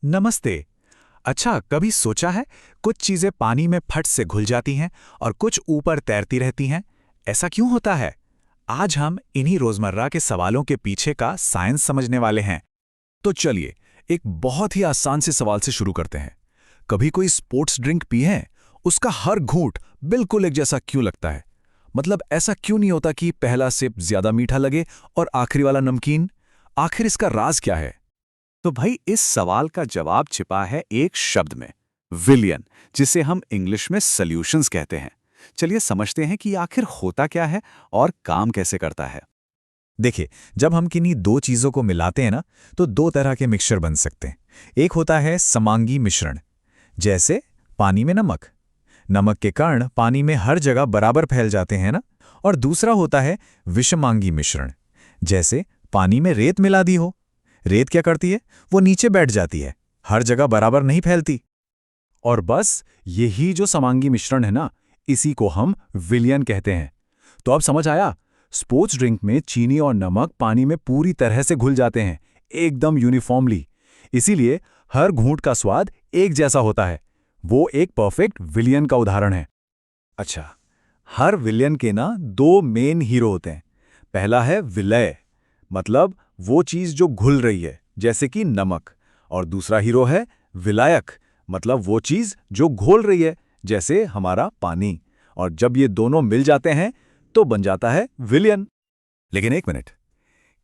नमस्ते। अच्छा, कभी सोचा है कुछ चीजें पानी में फट से घुल जाती हैं और कुछ ऊपर तैरती रहती हैं। ऐसा क्यों होता है? आज हम इन्हीं रोजमर्रा के सवालों के पीछे का साइंस समझने वाले हैं। तो चलिए, एक बहुत ही आसान से सवाल से शुरू करते हैं। कभी कोई स्पोर्ट्स ड्रिंक पी है? उसका हर घूंट बिल्कुल एक जैसा क्यों लगता है? मतलब ऐसा क्यों नहीं होता कि पहला सिप ज्यादा मीठा लगे और आखिरी वाला नमकीन? आखिर इसका राज क्या है? तो भाई, इस सवाल का जवाब छिपा है एक शब्द में, विलियन, जिसे हम इंग्लिश में सॉल्यूशंस कहते हैं। चलिए समझते हैं कि आखिर होता क्या है और काम कैसे करता है। देखिए, जब हम किन्हीं दो चीज़ों को मिलाते हैं ना, तो दो तरह के मिक्सचर बन सकते हैं। एक होता है समांगी मिश्रण, जैसे पानी में नमक। नमक के कण पानी में हर जगह बराबर फैल जाते हैं ना। और दूसरा होता है विषमांगी मिश्रण, जैसे पानी में रेत मिला दी हो। रेत क्या करती है? वो नीचे बैठ जाती है, हर जगह बराबर नहीं फैलती। और बस यही जो समांगी मिश्रण है ना, इसी को हम विलियन कहते हैं। तो अब समझ आया, स्पोर्ट्स ड्रिंक में चीनी और नमक पानी में पूरी तरह से घुल जाते हैं, एकदम यूनिफॉर्मली। इसीलिए हर घूंट का स्वाद एक जैसा होता है। वो एक परफेक्ट विलियन का उदाहरण है। अच्छा, हर विलियन के ना दो मेन हीरो होते हैं। पहला है विलय, मतलब वो चीज जो घुल रही है, जैसे कि नमक। और दूसरा हीरो है विलायक, मतलब वो चीज जो घोल रही है, जैसे हमारा पानी। और जब ये दोनों मिल जाते हैं तो बन जाता है विलियन। लेकिन एक मिनट,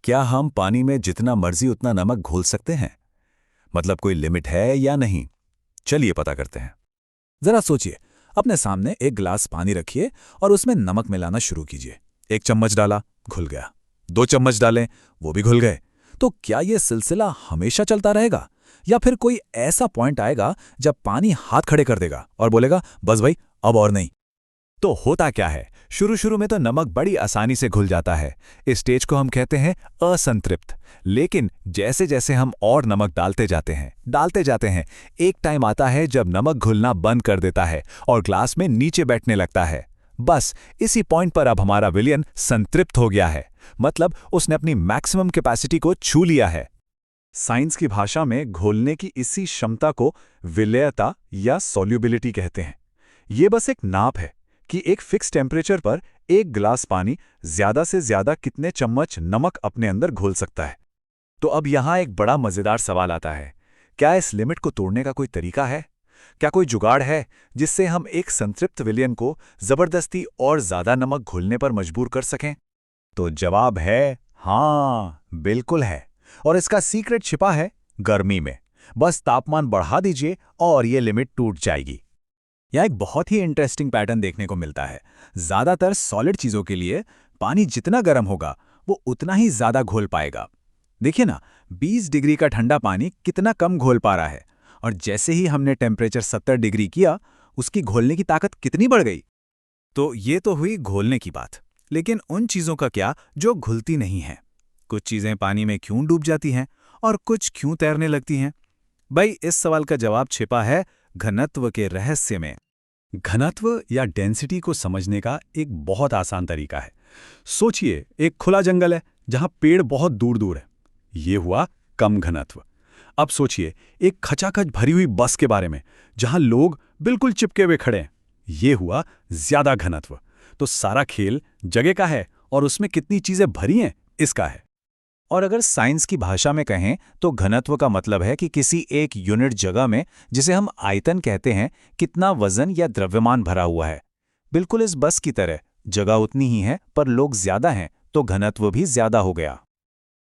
क्या हम पानी में जितना मर्जी उतना नमक घोल सकते हैं? मतलब कोई लिमिट है या नहीं? चलिए पता करते हैं। जरा सोचिए, अपने सामने एक गिलास पानी रखिए और उसमें नमक मिलाना शुरू कीजिए। एक चम्मच डाला, घुल गया। दो चम्मच डालें, वो भी घुल गए। तो क्या यह सिलसिला हमेशा चलता रहेगा, या फिर कोई ऐसा पॉइंट आएगा जब पानी हाथ खड़े कर देगा और बोलेगा बस भाई, अब और नहीं? तो होता क्या है, शुरू शुरू में तो नमक बड़ी आसानी से घुल जाता है। इस स्टेज को हम कहते हैं असंतृप्त। लेकिन जैसे जैसे हम और नमक डालते जाते हैं, एक टाइम आता है जब नमक घुलना बंद कर देता है और ग्लास में नीचे बैठने लगता है। बस इसी पॉइंट पर अब हमारा विलियन संतृप्त हो गया है, मतलब उसने अपनी मैक्सिमम कैपेसिटी को छू लिया है। साइंस की भाषा में घोलने की इसी क्षमता को विलेयता या सॉल्युबिलिटी कहते हैं। ये बस एक नाप है कि एक फिक्स टेम्परेचर पर एक गिलास पानी ज्यादा से ज्यादा कितने चम्मच नमक अपने अंदर घोल सकता है। तो अब यहां एक बड़ा मजेदार सवाल आता है, क्या इस लिमिट को तोड़ने का कोई तरीका है? क्या कोई जुगाड़ है जिससे हम एक संतृप्त विलियन को जबरदस्ती और ज्यादा नमक घोलने पर मजबूर कर सकें? तो जवाब है हाँ, बिल्कुल है। और इसका सीक्रेट छिपा है गर्मी में। बस तापमान बढ़ा दीजिए और ये लिमिट टूट जाएगी। यह एक बहुत ही इंटरेस्टिंग पैटर्न देखने को मिलता है। ज्यादातर सॉलिड चीजों के लिए पानी जितना गर्म होगा, वो उतना ही ज्यादा घोल पाएगा। देखिए ना, 20 डिग्री का ठंडा पानी कितना कम घोल पा रहा है, और जैसे ही हमने टेम्परेचर 70 डिग्री किया, उसकी घोलने की ताकत कितनी बढ़ गई। तो ये तो हुई घोलने की बात। लेकिन उन चीजों का क्या जो घुलती नहीं हैं? कुछ चीजें पानी में क्यों डूब जाती हैं और कुछ क्यों तैरने लगती हैं? भाई, इस सवाल का जवाब छिपा है घनत्व के रहस्य में। घनत्व या डेंसिटी को समझने का एक बहुत आसान तरीका है। सोचिए, एक खुला जंगल है जहां पेड़ बहुत दूर दूर है। ये हुआ कम घनत्व। अब सोचिए एक खचाखच भरी हुई बस के बारे में, जहां लोग बिल्कुल चिपके हुए खड़े हैं। ये हुआ ज्यादा घनत्व। तो सारा खेल जगह का है और उसमें कितनी चीजें भरी हैं, इसका है। और अगर साइंस की भाषा में कहें तो घनत्व का मतलब है कि किसी एक यूनिट जगह में, जिसे हम आयतन कहते हैं, कितना वजन या द्रव्यमान भरा हुआ है। बिल्कुल इस बस की तरह, जगह उतनी ही है पर लोग ज्यादा हैं, तो घनत्व भी ज्यादा हो गया।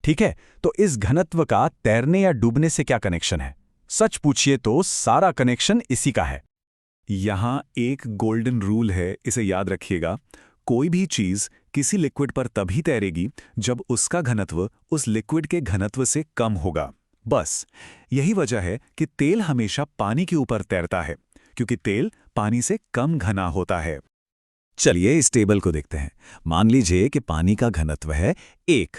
ठीक है, तो इस घनत्व का तैरने या डूबने से क्या कनेक्शन है? सच पूछिए तो सारा कनेक्शन इसी का है। यहां एक गोल्डन रूल है, इसे याद रखिएगा। कोई भी चीज किसी लिक्विड पर तभी तैरेगी जब उसका घनत्व उस लिक्विड के घनत्व से कम होगा। बस यही वजह है कि तेल हमेशा पानी के ऊपर तैरता है, क्योंकि तेल पानी से कम घना होता है। चलिए इस टेबल को देखते हैं। मान लीजिए कि पानी का घनत्व है 1।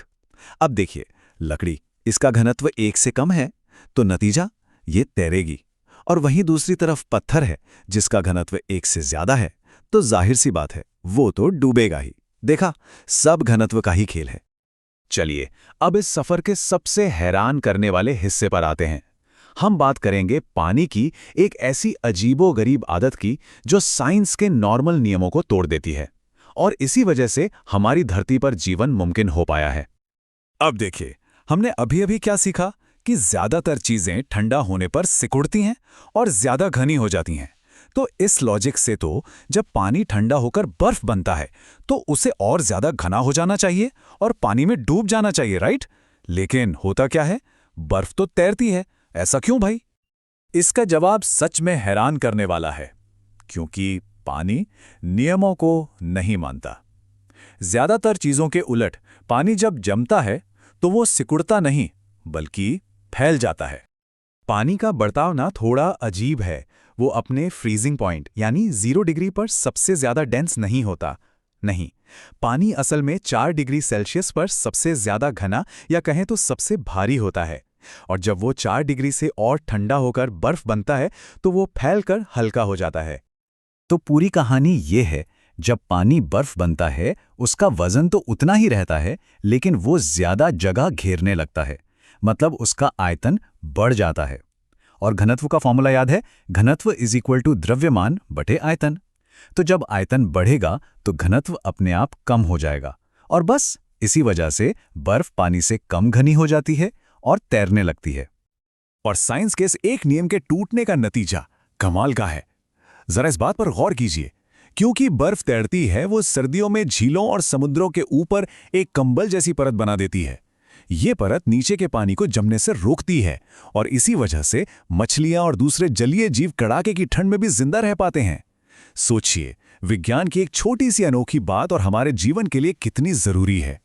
अब देखिए, लकड़ी, इसका घनत्व 1 से कम है, तो नतीजा ये तैरेगी। और वहीं दूसरी तरफ पत्थर है जिसका घनत्व 1 से ज्यादा है, तो जाहिर सी बात है वो तो डूबेगा ही। देखा, सब घनत्व का ही खेल है। चलिए अब इस सफर के सबसे हैरान करने वाले हिस्से पर आते हैं। हम बात करेंगे पानी की एक ऐसी अजीबोगरीब आदत की जो साइंस के नॉर्मल नियमों को तोड़ देती है और इसी वजह से हमारी धरती पर जीवन मुमकिन हो पाया है। अब देखिए, हमने अभी अभी क्या सीखा कि ज्यादातर चीजें ठंडा होने पर सिकुड़ती हैं और ज्यादा घनी हो जाती हैं। तो इस लॉजिक से तो जब पानी ठंडा होकर बर्फ बनता है तो उसे और ज्यादा घना हो जाना चाहिए और पानी में डूब जाना चाहिए, राइट? लेकिन होता क्या है, बर्फ तो तैरती है। ऐसा क्यों भाई? इसका जवाब सच में हैरान करने वाला है, क्योंकि पानी नियमों को नहीं मानता। ज्यादातर चीजों के उलट पानी जब जमता है तो वो सिकुड़ता नहीं बल्कि फैल जाता है। पानी का बर्ताव ना थोड़ा अजीब है। वो अपने फ्रीजिंग पॉइंट यानी 0 डिग्री पर सबसे ज्यादा डेंस नहीं होता। नहीं, पानी असल में 4 डिग्री सेल्सियस पर सबसे ज्यादा घना या कहें तो सबसे भारी होता है। और जब वो 4 डिग्री से और ठंडा होकर बर्फ बनता है तो वो फैलकर हल्का हो जाता है। तो पूरी कहानी ये है, जब पानी बर्फ बनता है उसका वजन तो उतना ही रहता है, लेकिन वो ज्यादा जगह घेरने लगता है। मतलब उसका आयतन बढ़ जाता है। और घनत्व का फॉर्मूला याद है, घनत्व = द्रव्यमान बटे आयतन। तो जब आयतन बढ़ेगा तो घनत्व अपने आप कम हो जाएगा और बस इसी वजह से बर्फ पानी से कम घनी हो जाती है और तैरने लगती है। और साइंस के इस एक नियम के टूटने का नतीजा कमाल का है। जरा इस बात पर गौर कीजिए, क्योंकि बर्फ तैरती है वो सर्दियों में झीलों और समुद्रों के ऊपर एक कंबल जैसी परत बना देती है। ये परत नीचे के पानी को जमने से रोकती है और इसी वजह से मछलियां और दूसरे जलीय जीव कड़ाके की ठंड में भी जिंदा रह पाते हैं। सोचिए, विज्ञान की एक छोटी सी अनोखी बात और हमारे जीवन के लिए कितनी जरूरी है।